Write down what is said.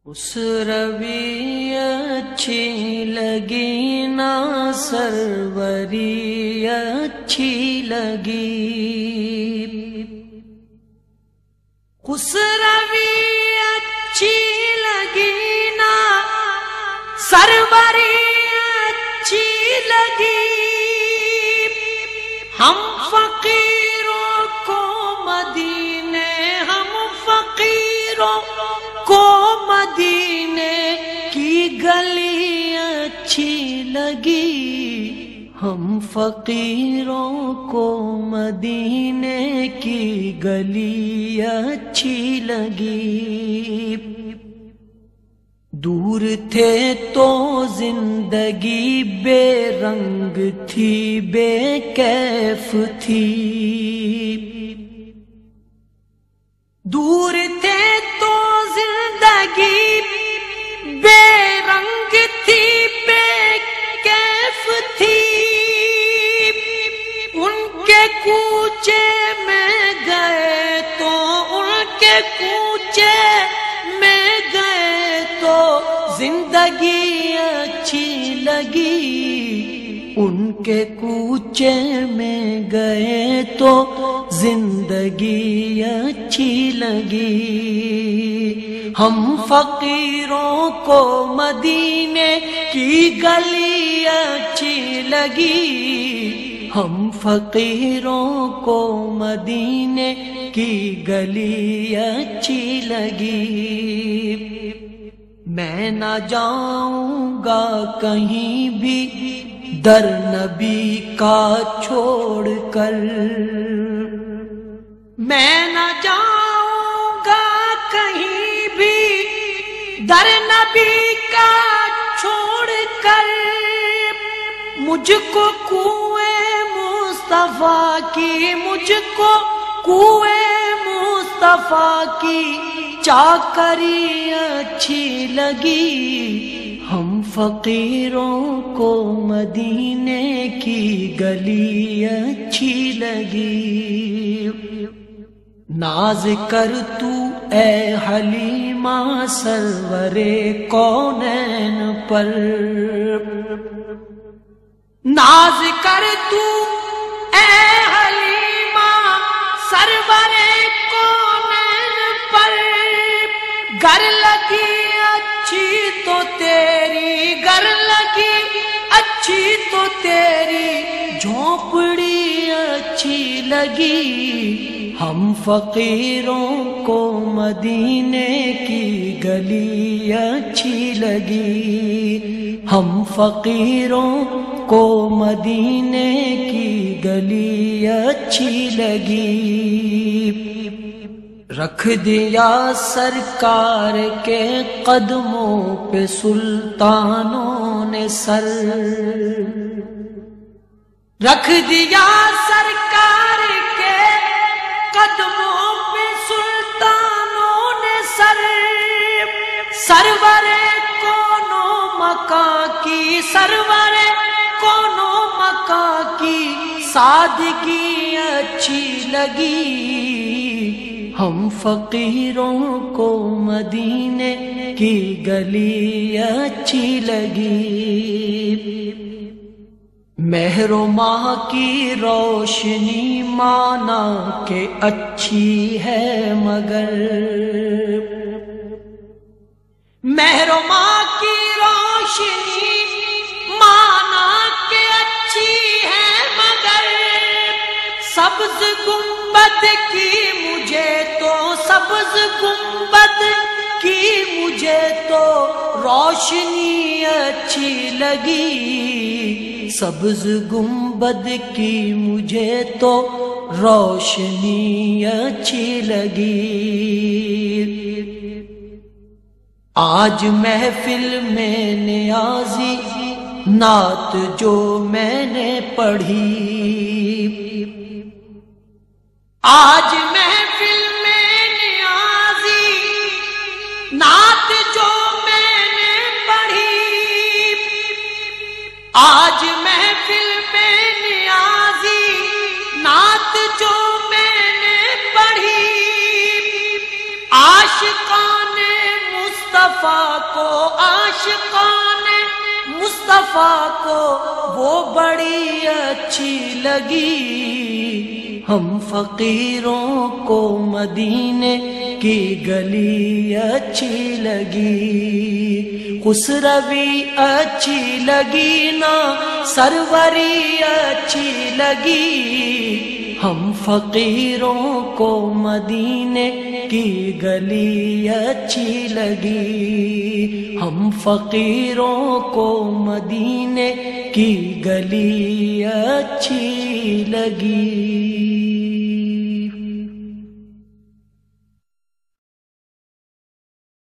اس روی اچھی لگی نا سروری اچھی لگی، اس روی اچھی لگی نا سروری اچھی لگی، ہم فقیروں کو مدینے، ہم فقیروں کو مدینے کی گلی اچھی لگی، ہم فقیروں کو مدینے کی گلی اچھی لگی، دور تھے تو زندگی بے رنگ تھی بے کیف تھی، دور تھے تو زندگی بے رنگ تھی بے کیف تھی، ان کے کوچے میں گئے تو ان کے کوچے میں گئے تو زندگی اچھی لگی، ان کے کوچے میں گئے تو زندگی اچھی لگی، ہم فقیروں کو مدینے کی گلی اچھی لگی، ہم فقیروں کو مدینے کی گلی اچھی لگی، میں نہ جاؤں گا کہیں بھی در نبی کا چھوڑ کر، میں نہ جاؤں گا کہیں بھی در نبی کا چھوڑ کر، مجھ کو کنویں مصطفیٰ کی، مجھ کو کنویں مصطفیٰ کی چاکری اچھی لگی، ہم فقیروں کو مدینے کی گلی اچھی لگی، ناز کر تو اے حلیمہ سرور کونین پر، ناز کر تو اے حلیمہ سرور کونین پر، گر لگی اچھی تو تیری، گر لگی اچھی تو تیری جھونپڑی اچھی لگی، ہم فقیروں کو مدینے کی گلی اچھی لگی، ہم فقیروں کو مدینے کی گلی اچھی لگی، رکھ دیا سرکار کے قدموں پہ سلطانوں نے سر، رکھ دیا سرکار کے قدموں پہ سلطانوں نے سر، سرور کونوں مکان کی، سرور کونوں مکان کی سادگی اچھی لگی، ہم فقیروں کو مدینے کی گلی اچھی لگی، مہر و ماہ کی روشنی مانا کہ اچھی ہے مگر، مہر و ماہ کی روشنی مانا کہ اچھی ہے مگر، سبز گنبد کی مجھے تو، سبز گنبد کی مجھے تو روشنی اچھی لگی، سبز گنبد کی مجھے تو روشنی اچھی لگی، آج محفل میں نیازی نعت جو میں نے پڑھی، آج محفل میں نیازی نعت جو میں نے پڑھی، آج محفل میں نیازی نعت جو میں نے پڑھی، عاشقان مصطفیٰ مصطفیٰ کو عاشقان مصطفیٰ کو وہ بڑی اچھی لگی، ہم فقیروں کو مدینے کی گلی اچھی لگی، خسروی اچھی لگی نا سروری اچھی لگی، ہم فقیروں کو مدینے کی گلی اچھی لگی، ہم فقیروں کو مدینے کی گلی اچھی لگی۔